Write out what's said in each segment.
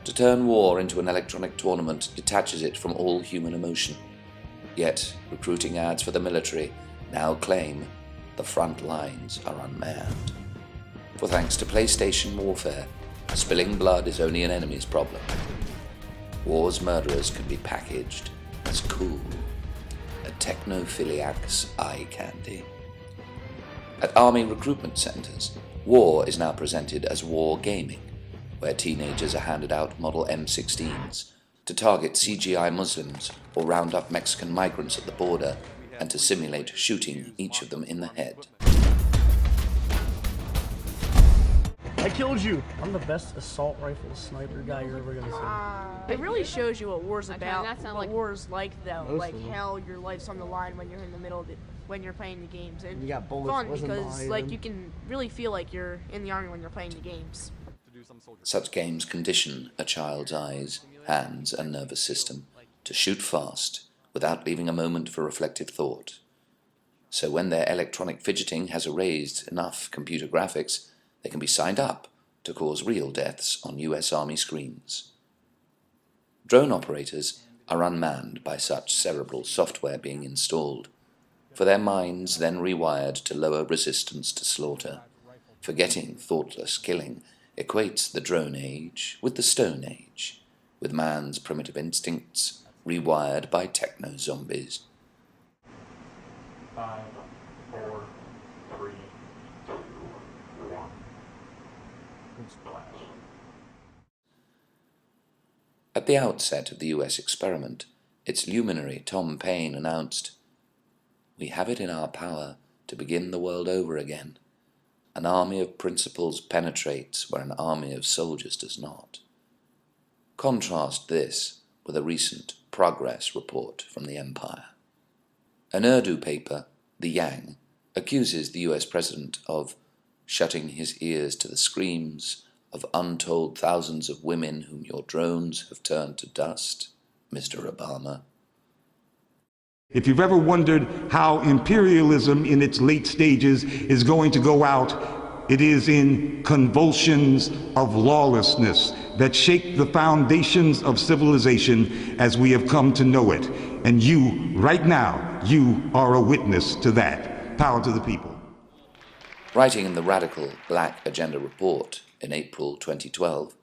To turn war into an electronic tournament detaches it from all human emotion. Yet, recruiting ads for the military now claim the front lines are unmanned. For thanks to PlayStation warfare, spilling blood is only an enemy's problem. War's murderers can be packaged as cool, a technophiliac's eye candy. At army recruitment centers, war is now presented as war gaming, where teenagers are handed out Model M16s to target CGI Muslims or round up Mexican migrants at the border and to simulate shooting each of them in the head. I killed you! I'm the best assault rifle sniper guy you're ever gonna see. It really shows you what war's about, what like war's like though. Like hell, your life's on the line when you're in the middle of it, when you're playing the games. And you got bullets fun wasn't because behind you can really feel like you're in the army when you're playing the games. Such games condition a child's eyes, hands, and nervous system to shoot fast without leaving a moment for reflective thought. So when their electronic fidgeting has erased enough computer graphics, they can be signed up to cause real deaths on US Army screens. Drone operators are unmanned by such cerebral software being installed, for their minds then rewired to lower resistance to slaughter, forgetting thoughtless killing equates the drone age with the Stone Age, with man's primitive instincts rewired by techno-zombies. 5, 4, 3, 2, 1. And splash. At the outset of the US experiment, its luminary Tom Paine announced, "We have it in our power to begin the world over again. An army of principles penetrates where an army of soldiers does not." Contrast this with a recent progress report from the Empire. An Urdu paper, The Yang, accuses the US president of shutting his ears to the screams of untold thousands of women whom your drones have turned to dust, Mr. Obama. If you've ever wondered how imperialism in its late stages is going to go out, it is in convulsions of lawlessness that shake the foundations of civilization as we have come to know it. And you, right now, you are a witness to that. Power to the people. Writing in the radical Black Agenda report in April 2012,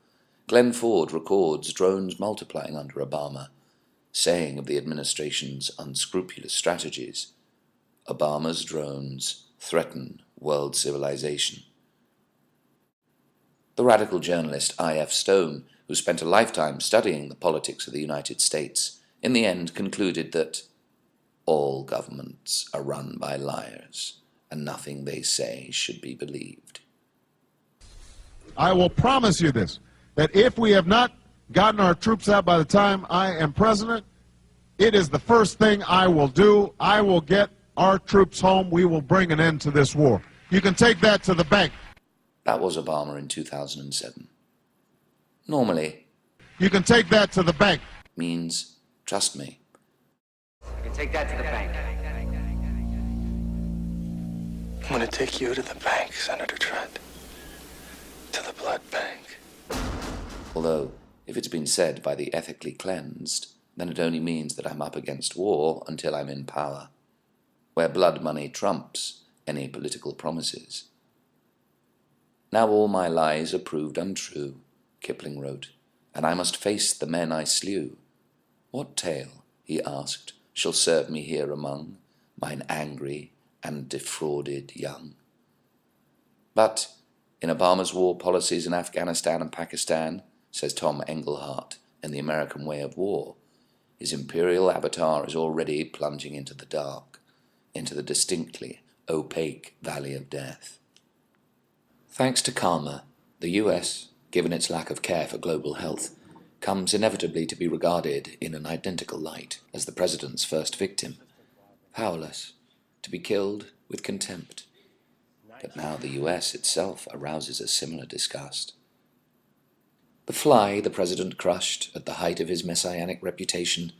Glenn Ford records drones multiplying under Obama, saying of the administration's unscrupulous strategies, "Obama's drones threaten world civilization." The radical journalist I.F. Stone, who spent a lifetime studying the politics of the United States, in the end concluded that all governments are run by liars, and nothing they say should be believed. I will promise you this, that if we have not gotten our troops out by the time I am president, it is the first thing I will do. I will get our troops home. We will bring an end to this war. You can take that to the bank. That was Obama in 2007. Normally, you can take that to the bank means, trust me. You can take that to the bank. I'm going to take you to the bank, Senator Trent. To the blood bank. Although, if it's been said by the ethically cleansed, then it only means that I'm up against war until I'm in power, where blood money trumps any political promises. Now all my lies are proved untrue, Kipling wrote, and I must face the men I slew. What tale, he asked, shall serve me here among mine angry and defrauded young? But in Obama's war policies in Afghanistan and Pakistan, says Tom Engelhardt in The American Way of War, his imperial avatar is already plunging into the dark, into the distinctly opaque valley of death. Thanks to karma, the US, given its lack of care for global health, comes inevitably to be regarded in an identical light as the president's first victim, powerless, to be killed with contempt. But now the US itself arouses a similar disgust. The fly the president crushed at the height of his messianic reputation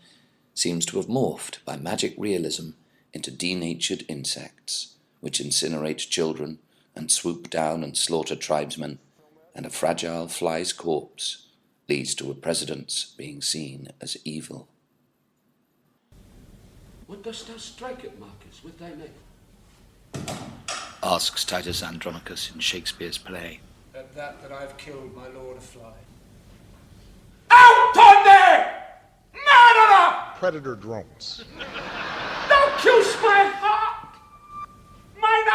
seems to have morphed by magic realism into denatured insects, which incinerate children and swoop down and slaughter tribesmen, and a fragile fly's corpse leads to a president's being seen as evil. What dost thou strike at, Marcus, with thy knife? Asks Titus Andronicus in Shakespeare's play. At that I've killed my lord a fly. Out on there! Murderer! Predator drones. Thou kill'st my heart! Mine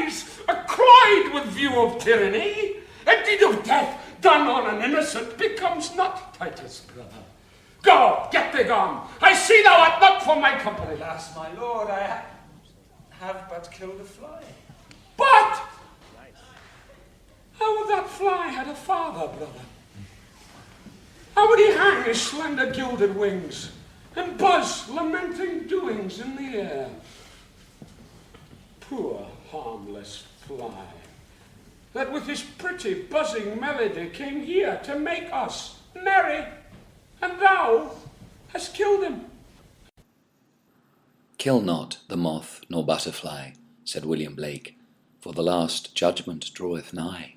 eyes are cloyed with view of tyranny. A deed of death done on an innocent becomes not Titus, brother. Go, get thee gone. I see thou art not for my company. Alas, my lord, I have but killed a fly. But how would that fly had a father, brother? How would he hang his slender gilded wings and buzz lamenting doings in the air? Poor harmless fly, that with his pretty buzzing melody came here to make us merry, and thou hast killed him. Kill not the moth nor butterfly, said William Blake, for the last judgment draweth nigh.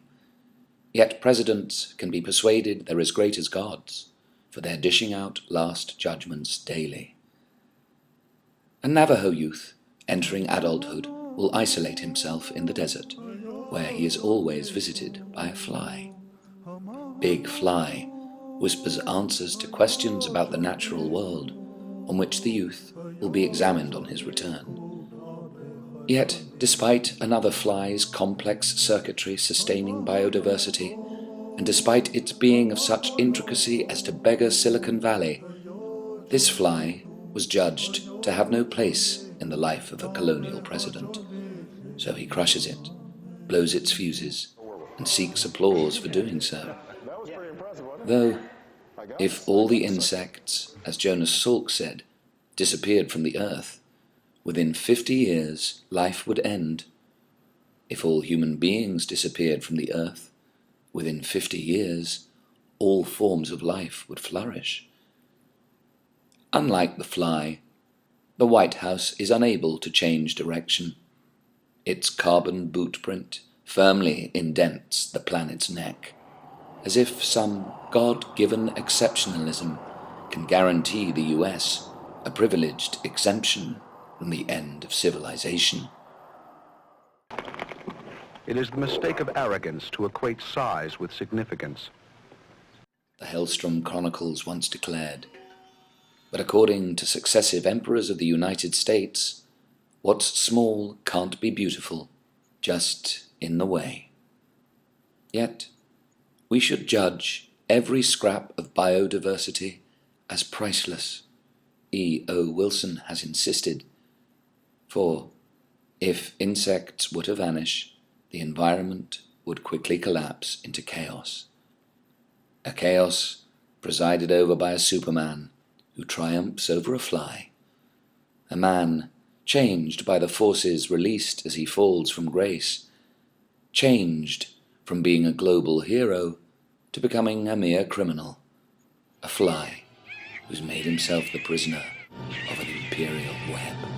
Yet presidents can be persuaded they're as great as gods, for they're dishing out last judgments daily. A Navajo youth, entering adulthood, will isolate himself in the desert, where he is always visited by a fly. Big Fly whispers answers to questions about the natural world, on which the youth will be examined on his return. Yet, despite another fly's complex circuitry sustaining biodiversity, and despite its being of such intricacy as to beggar Silicon Valley, this fly was judged to have no place in the life of a colonial president. So he crushes it, blows its fuses, and seeks applause for doing so. Though, if all the insects, as Jonas Salk said, disappeared from the earth, within 50 years life would end. If all human beings disappeared from the earth, within 50 years all forms of life would flourish. Unlike the fly, the White House is unable to change direction. Its carbon bootprint firmly indents the planet's neck, as if some God-given exceptionalism can guarantee the US a privileged exemption from the end of civilization. It is the mistake of arrogance to equate size with significance. The Hellstrom Chronicles once declared, but according to successive emperors of the United States, what's small can't be beautiful, just in the way. Yet, we should judge every scrap of biodiversity as priceless, E.O. Wilson has insisted, for if insects were to vanish, the environment would quickly collapse into chaos. A chaos presided over by a Superman who triumphs over a fly. A man changed by the forces released as he falls from grace, changed from being a global hero to becoming a mere criminal, a fly who's made himself the prisoner of an imperial web.